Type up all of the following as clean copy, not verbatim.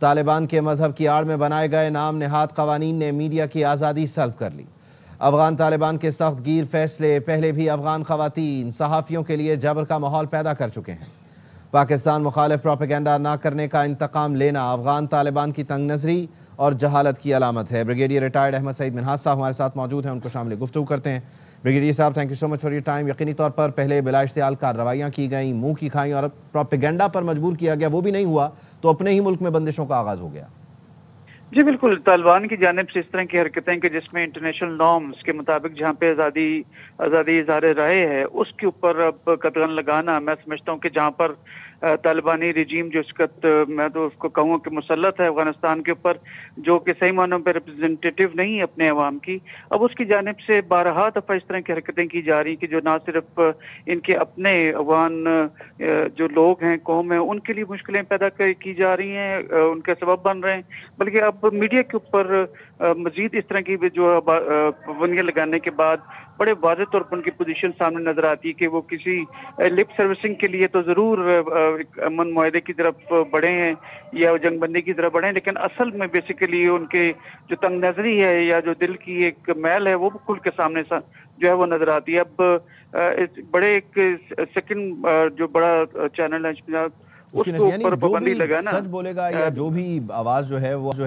طالبان کے مذہب کی آڑ میں بنائے گئے نام نہاد قوانین نے میڈیا کی آزادی سلب کر لی۔ افغان طالبان کے سخت گیر فیصلے پہلے بھی افغان خواتین صحافیوں کے لیے جبر کا ماحول پیدا کر چکے ہیں۔ پاکستان مخالف پروپیگنڈا نہ کرنے کا انتقام لینا افغان طالبان کی تنگ نظری اور جہالت کی علامت ہے۔ بریگیڈیئر ریٹائرڈ احمد سعید منہاج صاحب ہمارے ساتھ موجود ہیں، ان کو شامل گفتگو کرتے ہیں۔ بریگیڈیئر صاحب، thank you so much for your time. یقینی طور پر پہلے بلا اشتعال کارروائیاں کی گئیں، منہ کی کھائیں اور پروپیگنڈا پر مجبور کیا گیا، وہ بھی نہیں ہوا تو اپنے ہی ملک میں بندشوں کا آغاز ہو گیا۔ جی بالکل، طالبان کی جانب سے اس طرح کی حرکتیں کہ جس میں انٹرنیشنل نارمز کے مطابق جہاں پہ آزادی اظہار رائے ہے اس کے اوپر اب قدغن لگانا، میں سمجھتا ہوں کہ جہاں پر طالبانی رجیم جو اس کا میں تو اس کو کہوں کہ مسلط ہے افغانستان کے اوپر، جو کہ صحیح معنوں پہ ریپرزینٹیٹیو نہیں ہے اپنے عوام کی، اب اس کی جانب سے بارہا دفعہ اس طرح کی حرکتیں کی جا رہی کہ جو نہ صرف ان کے اپنے افغان جو لوگ ہیں، قوم ہیں، ان کے لیے مشکلیں پیدا کی جا رہی ہیں، ان کے سبب بن رہے ہیں، بلکہ اب میڈیا کے اوپر مزید اس طرح کی جو پابندیاں لگانے کے بعد بڑے واضح طور پر ان کی پوزیشن سامنے نظر آتی ہے کہ وہ کسی لپ سروسنگ کے لیے تو ضرور امن معاہدے کی طرف بڑھے ہیں یا جنگ بندی کی طرف بڑھے ہیں، لیکن اصل میں بیسیکلی ان کے جو تنگ نظری ہے یا جو دل کی ایک میل ہے وہ کھل کے سامنے جو ہے وہ نظر آتی ہے۔ اب بڑے ایک سیکنڈ جو بڑا چینل ہے اس کے اوپر پابندی لگانا، سچ بولے گا یا جو بھی آواز جو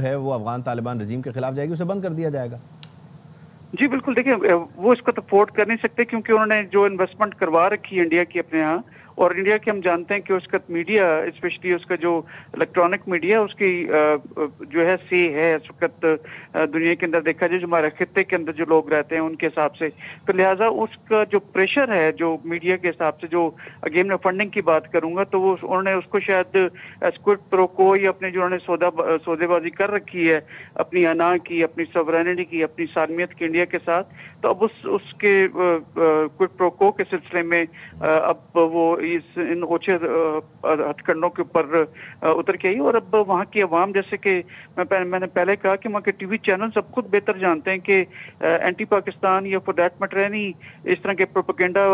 ہے وہ افغان طالبان رجیم کے خلاف جائے گی، اسے بند کر دیا جائے گا۔ جی بالکل، دیکھیں وہ اس کو تو افورڈ کر نہیں سکتے کیونکہ انہوں نے جو انویسٹمنٹ کروا رکھی ہے انڈیا کی اپنے ہاں، اور انڈیا کے ہم جانتے ہیں کہ اس کا میڈیا اسپیشلی اس کا جو الیکٹرانک میڈیا اس کی جو ہے سی ہے اس وقت دنیا کے اندر دیکھا جائے جو ہمارے خطے کے اندر جو لوگ رہتے ہیں ان کے حساب سے، تو لہٰذا اس کا جو پریشر ہے جو میڈیا کے حساب سے، جو اگین میں فنڈنگ کی بات کروں گا تو وہ انہوں نے اس کو شاید اسکوٹ پرو کو یا اپنے جو انہوں نے سودے بازی کر رکھی ہے اپنی انا کی، اپنی سورینٹی کی، اپنی سالمیت کی انڈیا کے ساتھ، تو اب اس کے کوئٹ پرو کو کے سلسلے میں اب وہ ان اوچھے ہتھ کنڈوں کے اوپر اتر کے آئی، اور اب وہاں کی عوام، جیسے کہ میں نے پہلے کہا کہ وہاں کے ٹی وی چینلز اب خود بہتر جانتے ہیں کہ اینٹی پاکستان یا فور دیٹ میٹر اینی اس طرح کے پروپیگنڈا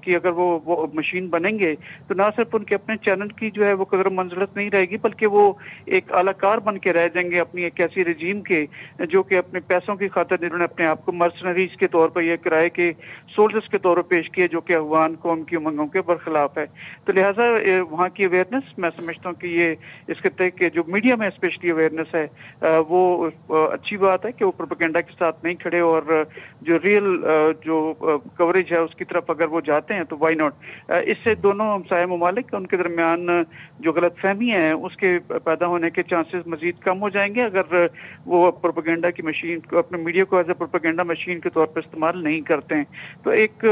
کی اگر وہ مشین بنیں گے تو نہ صرف ان کے اپنے چینل کی جو ہے وہ قدر منزلت نہیں رہے گی، بلکہ وہ ایک اعلی کار بن کے رہ جائیں گے اپنی ایک ایسی رجیم کے جو کہ اپنے پیسوں کی خاطر جنہوں نے اپنے آپ کو مرسنریز کے طور پر یا کرائے کے سولجرز کے طور پر پیش کیے جو کہ افغان قوم کی امنگوں کے برخلاف ہے۔ تو لہٰذا وہاں کی اویئرنیس، میں سمجھتا ہوں کہ یہ اس خطے کے جو میڈیا میں اسپیشلی اویئرنیس ہے وہ اچھی بات ہے کہ وہ پروپیگنڈا کے ساتھ نہیں کھڑے، اور جو ریئل جو کوریج ہے اس کی طرف اگر وہ جاتے ہیں تو وائی ناٹ۔ اس سے دونوں ہمسایہ ممالک ان کے درمیان جو غلط فہمیاں ہیں اس کے پیدا ہونے کے چانسز مزید کم ہو جائیں گے اگر وہ پروپیگنڈا کی مشین کو، اپنے میڈیا کو ایز اے پروپیگنڈا مشین کے طور پر استعمال نہیں کرتے ہیں۔ تو ایک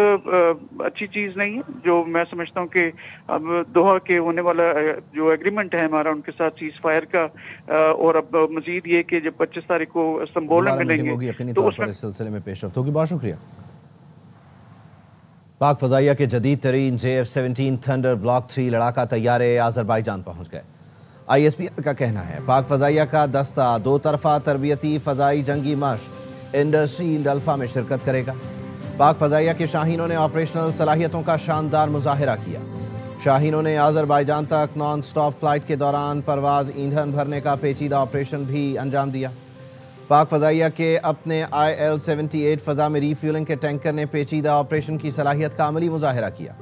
اچھی چیز نہیں ہے جو میں سمجھتا ہوں کہ اب دوحہ کے ہونے والا جو ایگریمنٹ ہے ہمارا ان کے ساتھ سیز فائر کا، اور اب مزید یہ کہ جب 25 تاریخ کو استنبول میں ملیں گے تو اس سلسلے میں پیش رفت ہوگی۔ بہت شکریہ۔ پاک فضائیہ کے جدید ترین JF-17 تھنڈر بلاک 3 لڑاکا طیارے آذربائیجان پہنچ گئے۔ ISPR کا کہنا ہے پاک فضائیہ کا دستہ دو طرفہ تربیتی فضائی جنگی مشق انڈس شیلڈ الفا میں شرکت کرے گا۔ پاک فضائیہ کے شاہینوں نے آپریشنل صلاحیتوں کا شاندار مظاہرہ کیا۔ شاہینوں نے آذربائیجان تک نان سٹاپ فلائٹ کے دوران پرواز ایندھن بھرنے کا پیچیدہ آپریشن بھی انجام دیا۔ پاک فضائیہ کے اپنے IL-78 فضا میں ری فیولنگ کے ٹینکر نے پیچیدہ آپریشن کی صلاحیت کا عملی مظاہرہ کیا۔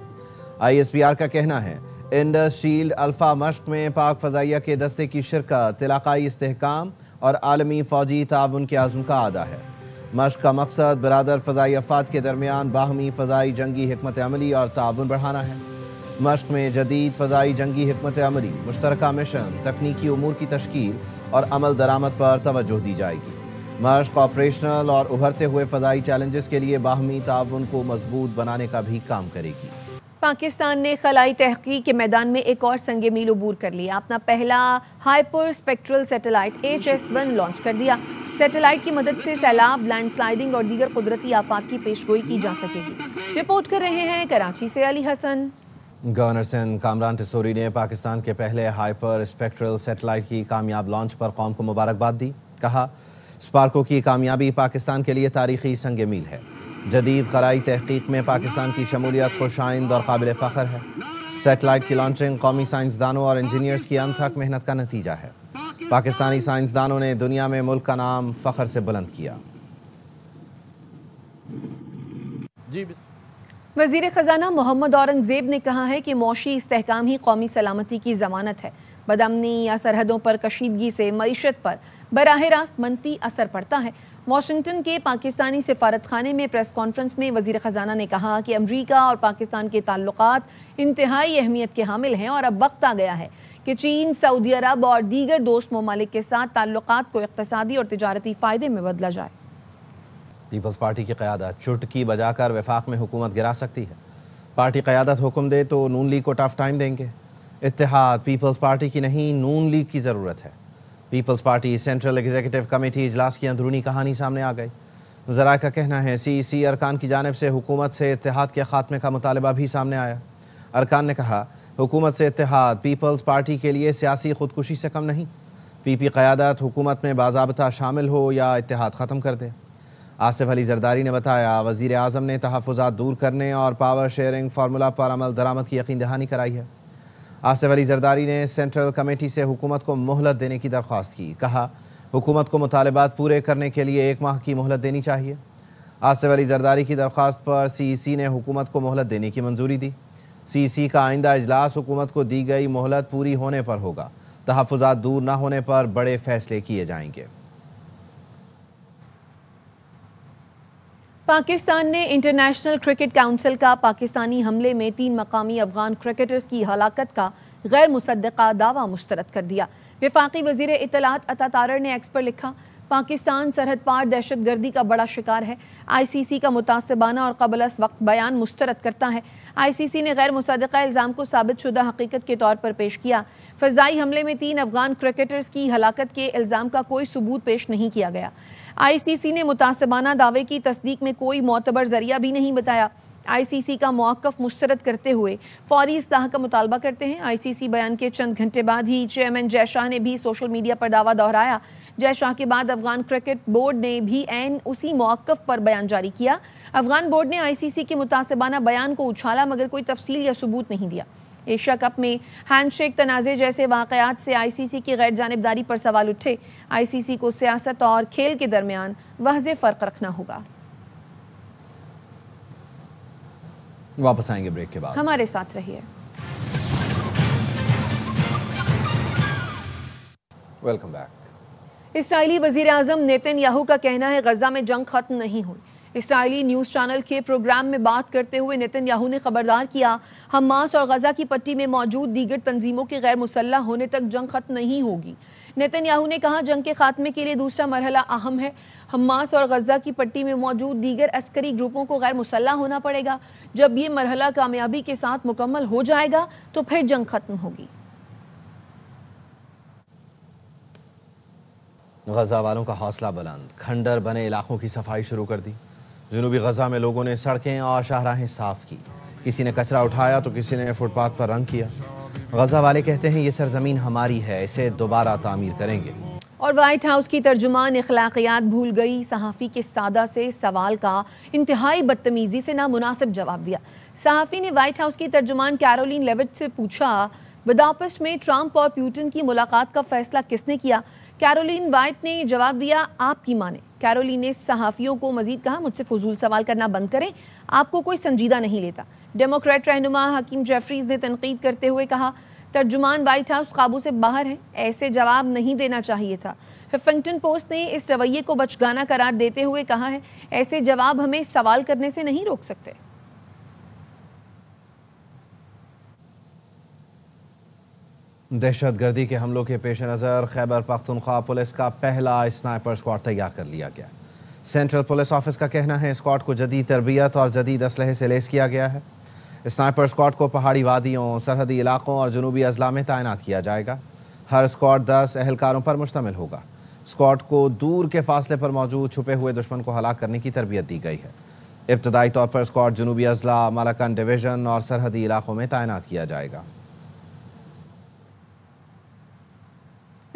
ISPR کا کہنا ہے انڈس شیلڈ الفا مشق میں پاک فضائیہ کے دستے کی شرکت علاقائی استحکام اور عالمی فوجی تعاون کے عزم کا اعادہ ہے۔ مشق کا مقصد برادر فضائی افواج کے درمیان باہمی فضائی جنگی حکمت عملی اور تعاون بڑھانا ہے۔ مشق میں جدید فضائی جنگی حکمت عملی، مشترکہ مشن، تکنیکی امور کی تشکیل اور عمل درآمد پر توجہ دی جائے گی۔ مشق آپریشنل اور ابھرتے ہوئے فضائی چیلنجز کے لیے باہمی تعاون کو مضبوط بنانے کا بھی کام کرے گی۔ پاکستان نے خلائی تحقیق کے میدان میں ایک اور سنگ میل عبور کر لیا، اپنا پہلا hyper spectral satellite HS-1 launch کر دیا۔ سیٹلائٹ کی مدد سے سیلاب، لینڈ سلائڈنگ اور دیگر قدرتی آفات کی پیشگوئی کی جا سکے گی۔ رپورٹ کر رہے ہیں کراچی سے علی حسن۔ گورنر سندھ کامران ٹسوری نے پاکستان کے پہلے ہائپر اسپیکٹرل سیٹلائٹ کی کامیاب لانچ پر قوم کو مبارکباد دی۔ کہا اسپارکو کی کامیابی پاکستان کے لیے تاریخی سنگ میل ہے۔ جدید خلائی تحقیق میں پاکستان کی شمولیت خوش آئند اور قابل فخر ہے۔ سیٹلائٹ کی لانچنگ قومی سائنسدانوں اور انجینئرز کی انتھک محنت کا نتیجہ ہے۔ پاکستانی سائنسدانوں نے دنیا میں ملک کا نام فخر سے بلند کیا۔ وزیر خزانہ محمد اورنگزیب نے کہا ہے کہ معاشی استحکام ہی قومی سلامتی کی ضمانت ہے۔ بدامنی یا سرحدوں پر کشیدگی سے معیشت پر براہ راست منفی اثر پڑتا ہے۔ واشنگٹن کے پاکستانی سفارت خانے میں پریس کانفرنس میں وزیر خزانہ نے کہا کہ امریکہ اور پاکستان کے تعلقات انتہائی اہمیت کے حامل ہیں اور اب وقت آ گیا ہے کہ چین، سعودی عرب اور دیگر دوست ممالک کے ساتھ تعلقات کو اقتصادی اور تجارتی فائدے میں بدلا جائے۔ پیپلز پارٹی کی قیادت چٹکی بجا کر وفاق میں حکومت گرا سکتی ہے۔ پارٹی قیادت حکم دے تو نون لیگ کو ٹف ٹائم دیں گے۔ اتحاد پیپلز پارٹی کی نہیں، نون لیگ کی ضرورت ہے۔ Peoples Party central executive committee اجلاس کی اندرونی کہانی سامنے آ گئی۔ ذرائع کا کہنا ہے سی ارکان کی جانب سے حکومت سے اتحاد کے خاتمے کا مطالبہ بھی سامنے آیا۔ ارکان نے کہا حکومت سے اتحاد پیپلز پارٹی کے لیے سیاسی خودکشی سے کم نہیں۔ پی پی قیادت حکومت میں باضابطہ شامل ہو یا اتحاد ختم کر دے۔ آصف علی زرداری نے بتایا وزیر اعظم نے تحفظات دور کرنے اور پاور شیئرنگ فارمولا پر عمل درآمد کی یقین دہانی کرائی ہے۔ آصف علی زرداری نے سینٹرل کمیٹی سے حکومت کو مہلت دینے کی درخواست کی۔ کہا حکومت کو مطالبات پورے کرنے کے لیے 1 ماہ کی مہلت دینی چاہیے۔ آصف علی زرداری کی درخواست پر سی نے حکومت کو مہلت دینے کی منظوری دی۔ سی کا آئندہ اجلاس حکومت کو دی گئی مہلت پوری ہونے پر ہوگا۔ تحفظات دور نہ ہونے پر بڑے فیصلے کیے جائیں گے۔ پاکستان نے انٹرنیشنل کرکٹ کونسل کا پاکستانی حملے میں 3 مقامی افغان کرکٹرز کی ہلاکت کا غیر مصدقہ دعویٰ مسترد کر دیا۔ وفاقی وزیر اطلاعات عطا تارڑ نے ایکس پر لکھا پاکستان سرحد پار دہشت گردی کا بڑا شکار ہے۔ ICC کا متعصبانہ اور قبل از وقت بیان مسترد کرتا ہے۔ ICC نے غیر مصدقہ الزام کو ثابت شدہ حقیقت کے طور پر پیش کیا۔ فضائی حملے میں 3 افغان کرکٹرز کی ہلاکت کے الزام کا کوئی ثبوت پیش نہیں کیا گیا۔ ICC نے متعصبانہ دعوے کی تصدیق میں کوئی معتبر ذریعہ بھی نہیں بتایا۔ ICC کا موقف مسترد کرتے ہوئے فوری اصلاح کا مطالبہ کرتے ہیں۔ ICC بیان کے چند گھنٹے بعد ہی چیئرمین جے شاہ نے بھی سوشل میڈیا پر دعویٰ دہرایا۔ جے شاہ کے بعد افغان کرکٹ بورڈ نے بھی عین اسی موقف پر بیان جاری کیا۔ افغان بورڈ نے ICC کے متعصبانہ بیان کو اچھالا مگر کوئی تفصیل یا ثبوت نہیں دیا۔ ایشیا کپ میں ہینڈ شیک تنازع جیسے واقعات سے ICC کی غیر جانبداری پر سوال اٹھے۔ ICC کو سیاست اور کھیل کے درمیان واضح فرق رکھنا ہوگا۔ واپس آئیں گے بریک کے بعد، ہمارے ساتھ رہیے۔ Welcome back. اسرائیلی وزیر اعظم نیتن یاہو کا کہنا ہے غزہ میں جنگ ختم نہیں ہوئی۔ اسرائیلی نیوز چینل کے پروگرام میں بات کرتے ہوئے نیتن یاہو نے خبردار کیا حماس اور غزہ کی پٹی میں موجود دیگر تنظیموں کے غیر مسلح ہونے تک جنگ ختم نہیں ہوگی۔ نیتن یاہو نے کہا جنگ کے خاتمے کے لیے دوسرا مرحلہ اہم ہے۔ حماس اور غزہ کی پٹی میں موجود دیگر عسکری گروپوں کو غیر مسلح ہونا پڑے گا۔ جب یہ مرحلہ کامیابی کے ساتھ مکمل ہو جائے گا تو پھر جنگ ختم ہوگی۔ غزہ والوں کا حوصلہ بلند، کھنڈر بنے علاقوں کی صفائی شروع کر دی۔ جنوبی غزہ میں لوگوں نے سڑکیں اور شاہراہیں صاف کی۔ کسی نے کچرا اٹھایا تو کسی نے فٹ پاتھ پر رنگ کیا۔ غزہ والے کہتے ہیں یہ سرزمین ہماری ہے، اسے دوبارہ تعمیر کریں گے۔ اور وائٹ ہاؤس کی ترجمان اخلاقیات بھول گئی، صحافی کے سادہ سے سوال کا انتہائی بدتمیزی سے نامناسب جواب دیا۔ صحافی نے وائٹ ہاؤس کی ترجمان کیرولین لیوٹ سے پوچھا بداپسٹ میں ٹرمپ اور پیوٹن کی ملاقات کا فیصلہ کس نے کیا؟ کیرولین وائٹ نے جواب دیا آپ کی ماں نے۔ کیرولین نے صحافیوں کو مزید کہا مجھ سے فضول سوال کرنا بند کریں، آپ کو کوئی سنجیدہ نہیں لیتا۔ ڈیموکریٹ رہنما حکیم جیفریز نے تنقید کرتے ہوئے کہا ترجمان وائٹ ہاؤس قابو سے باہر ہیں، ایسے جواب نہیں دینا چاہیے تھا۔ ہفنگٹن پوسٹ نے اس رویے کو بچگانہ قرار دیتے ہوئے کہا ہے ایسے جواب ہمیں سوال کرنے سے نہیں روک سکتے۔ دہشت گردی کے حملوں کے پیش نظر خیبر پختونخوا پولیس کا پہلا اسنائپر اسکواڈ تیار کر لیا گیا۔ سینٹرل پولیس آفس کا کہنا ہے اسکواڈ کو جدید تربیت اور جدید اسلحے سے لیس کیا گیا ہے۔ اسنائپر اسکواڈ کو پہاڑی وادیوں، سرحدی علاقوں اور جنوبی اضلاع میں تعینات کیا جائے گا۔ ہر اسکواڈ 10 اہلکاروں پر مشتمل ہوگا۔ اسکواڈ کو دور کے فاصلے پر موجود چھپے ہوئے دشمن کو ہلاک کرنے کی تربیت دی گئی ہے۔ ابتدائی طور پر اسکواڈ جنوبی اضلاع، مالاکن ڈویژن اور سرحدی علاقوں میں تعینات کیا جائے گا۔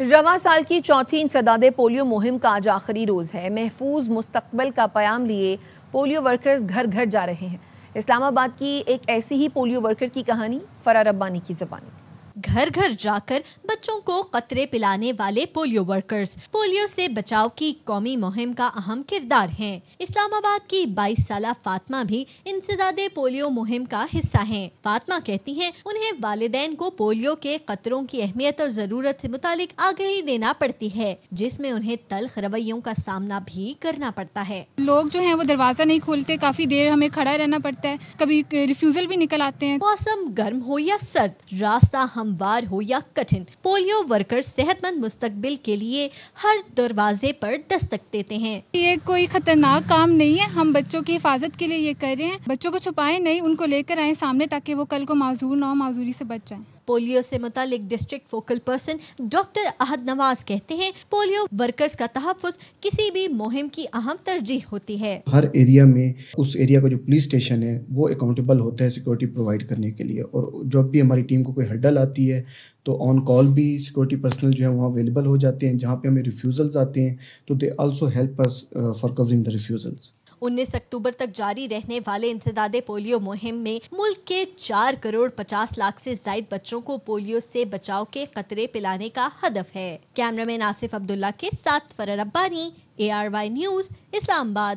رواں سال کی چوتھی انسداد پولیو مہم کا آج آخری روز ہے۔ محفوظ مستقبل کا پیام لیے پولیو ورکرز گھر گھر جا رہے ہیں۔ اسلام آباد کی ایک ایسی ہی پولیو ورکر کی کہانی فرا ربانی کی زبانی۔ گھر گھر جا کر بچوں کو قطرے پلانے والے پولیو ورکرز پولیو سے بچاؤ کی قومی مہم کا اہم کردار ہیں۔ اسلام آباد کی 22 سالہ فاطمہ بھی انسداد پولیو مہم کا حصہ ہیں۔ فاطمہ کہتی ہیں انہیں والدین کو پولیو کے قطروں کی اہمیت اور ضرورت سے متعلق آگاہی دینا پڑتی ہے، جس میں انہیں تلخ رویوں کا سامنا بھی کرنا پڑتا ہے۔ لوگ جو ہیں وہ دروازہ نہیں کھولتے، کافی دیر ہمیں کھڑا رہنا پڑتا ہے، کبھی ریفیوزل بھی نکل آتے ہیں۔ موسم گرم ہو یا سرد، راستہ ہموار ہو یا کٹھن، پولیو ورکرز صحت مند مستقبل کے لیے ہر دروازے پر دستک دیتے ہیں۔ یہ کوئی خطرناک کام نہیں ہے، ہم بچوں کی حفاظت کے لیے یہ کر رہے ہیں۔ بچوں کو چھپائیں نہیں، ان کو لے کر آئیں سامنے تاکہ وہ کل کو معذور نہ ہو، معذوری سے بچ جائیں۔ پولیو سے متعلق ڈسٹرکٹ فوکل پرسن ڈاکٹر احد نواز کہتے ہیں پولیو ورکرز کا تحفظ کسی بھی مہم کی اہم ترجیح ہوتی ہے۔ ہر ایریا میں اس ایریا کا جو پولیس اسٹیشن ہے وہ اکاؤنٹیبل ہوتا ہے سیکورٹی پرووائڈ کرنے کے لیے، اور جب بھی ہماری ٹیم کو کوئی ہڈل آتی ہے تو آن کال بھی سیکورٹی پرسنل جو ہے وہاں اویلیبل ہو جاتے ہیں۔ جہاں پہ ہمیں ریفیوزلز آتے ہیں تو they also help us for covering the refusals. 19 اکتوبر تک جاری رہنے والے انسداد پولیو مہم میں ملک کے 4 کروڑ 50 لاکھ سے زائد بچوں کو پولیو سے بچاؤ کے قطرے پلانے کا ہدف ہے۔ کیمرامین آصف عبداللہ کے ساتھ فرر ربانی، ARY نیوز، اسلام آباد۔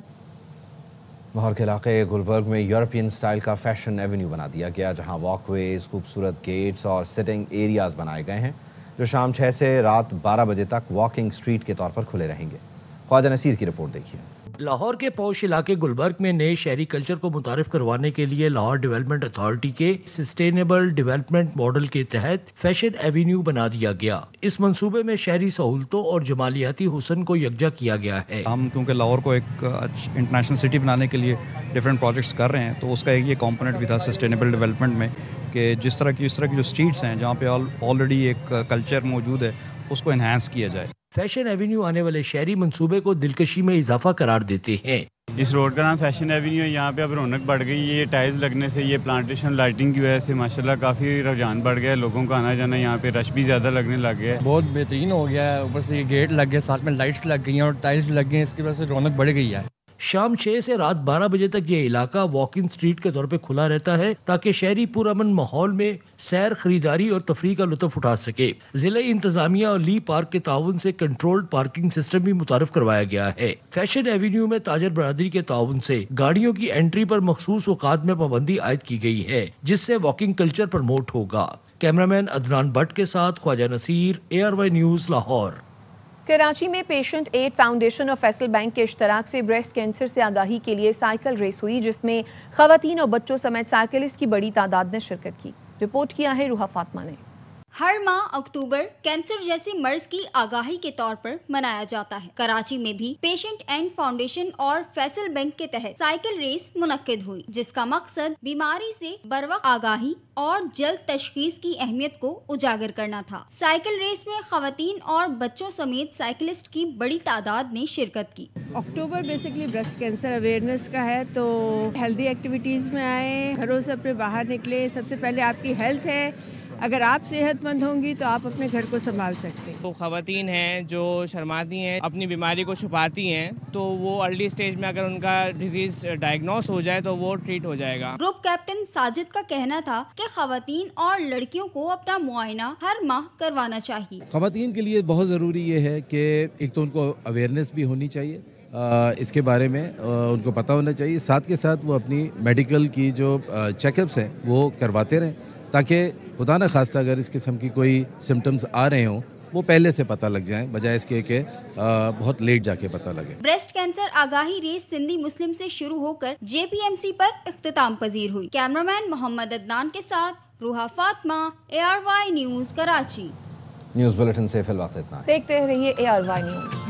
لاہور کے علاقے گلبرگ میں یورپین سٹائل کا فیشن ایونیو بنا دیا گیا، جہاں واک ویز، خوبصورت گیٹس اور سٹنگ ایریاز بنائے گئے ہیں جو شام 6 سے رات 12 بجے تک واکنگ سٹریٹ کے طور پر کھلے رہیں گے۔ خواجہ نصیر کی رپورٹ دیکھیے۔ لاہور کے پوش علاقے گلبرگ میں نئے شہری کلچر کو متعارف کروانے کے لیے لاہور ڈیولپمنٹ اتھارٹی کے سسٹینیبل ڈیولپمنٹ ماڈل کے تحت فیشن ایونیو بنا دیا گیا۔ اس منصوبے میں شہری سہولتوں اور جمالیاتی حسن کو یکجا کیا گیا ہے۔ ہم کیونکہ لاہور کو ایک انٹرنیشنل سٹی بنانے کے لیے ڈفرینٹ پروجیکٹس کر رہے ہیں، تو اس کا ایک یہ کمپوننٹ بھی تھا سسٹینیبل ڈیولپمنٹ میں کہ جس طرح کی جو اسٹریٹس ہیں جہاں پہ آلریڈی ایک کلچر موجود ہے اس کو انہانس کیا جائے۔ فیشن ایونیو آنے والے شہری منصوبے کو دلکشی میں اضافہ قرار دیتے ہیں۔ اس روڈ کا نام فیشن ایونیو ہے، یہاں پہ اب رونق بڑھ گئی ہے، یہ ٹائلز لگنے سے، یہ پلانٹیشن لائٹنگ کی وجہ سے ماشاءاللہ کافی رجحان بڑھ گیا ہے، لوگوں کا آنا جانا، یہاں پہ رش بھی زیادہ لگنے لگ گیا ہے۔ بہت بہترین ہو گیا ہے، اوپر سے یہ گیٹ لگ گئے، ساتھ میں لائٹس لگ گئی ہیں اور ٹائلز لگ گئے ہیں، اس کی وجہ سے رونق بڑھ گئی ہے۔ شام 6 سے رات 12 بجے تک یہ علاقہ واکنگ سٹریٹ کے طور پہ کھلا رہتا ہے تاکہ شہری پرامن ماحول میں سیر، خریداری اور تفریح کا لطف اٹھا سکے۔ ضلع انتظامیہ اور لی پارک کے تعاون سے کنٹرولڈ پارکنگ سسٹم بھی متعارف کروایا گیا ہے۔ فیشن ایونیو میں تاجر برادری کے تعاون سے گاڑیوں کی انٹری پر مخصوص اوقات میں پابندی عائد کی گئی ہے، جس سے واکنگ کلچر پروموٹ ہوگا۔ کیمرامین عدنان بٹ کے ساتھ خواجہ نصیر، ARY نیوز، لاہور۔ کراچی میں پیشنٹ ایڈ فاؤنڈیشن اور فیصل بینک کے اشتراک سے بریسٹ کینسر سے آگاہی کے لیے سائیکل ریس ہوئی، جس میں خواتین اور بچوں سمیت سائیکلسٹ کی بڑی تعداد نے شرکت کی۔ رپورٹ کیا ہے روحا فاطمہ نے۔ ہر ماہ اکتوبر کینسر جیسے مرض کی آگاہی کے طور پر منایا جاتا ہے۔ کراچی میں بھی پیشنٹ اینڈ فاؤنڈیشن اور فیصل بینک کے تحت سائیکل ریس منعقد ہوئی، جس کا مقصد بیماری سے بروقت آگاہی اور جلد تشخیص کی اہمیت کو اجاگر کرنا تھا۔ سائیکل ریس میں خواتین اور بچوں سمیت سائیکلسٹ کی بڑی تعداد نے شرکت کی۔ اکتوبر بیسیکلی بریسٹ کینسر اویئرنیس کا ہے، تو ہیلدی ایکٹیویٹیز میں آئیں، گھروں سے اپنے باہر نکلے۔ سب سے پہلے آپ کی ہیلتھ ہے، اگر آپ صحت مند ہوں گی تو آپ اپنے گھر کو سنبھال سکتے ہیں۔ تو خواتین ہیں جو شرماتی ہیں، اپنی بیماری کو چھپاتی ہیں، تو وہ ارلی سٹیج میں اگر ان کا ڈیزیز ڈائگنوس ہو جائے تو وہ ٹریٹ ہو جائے گا۔ گروپ کیپٹن ساجد کا کہنا تھا کہ خواتین اور لڑکیوں کو اپنا معائنہ ہر ماہ کروانا چاہیے۔ خواتین کے لیے بہت ضروری یہ ہے کہ ایک تو ان کو اویئرنیس بھی ہونی چاہیے اس کے بارے میں، ان کو پتہ ہونا چاہیے، ساتھ کے ساتھ وہ اپنی میڈیکل کی جو چیک اپس ہیں وہ کرواتے رہیں، تاکہ خدا نہ خواستہ اگر اس قسم کی کوئی سمٹمز آ رہے ہوں وہ پہلے سے پتہ لگ جائیں، بجائے اس کے کہ بہت لیٹ جا کے پتہ لگے۔ بریسٹ کینسر آگاہی ریس سندھی مسلم سے شروع ہو کر JPMC پر اختتام پذیر ہوئی۔ کیمرامین محمد عدنان کے ساتھ Roha Fatima, ARY news, Karachi. News bulletin سے فی الوقت اتنا ہے، دیکھتے رہیے ARY نیوز۔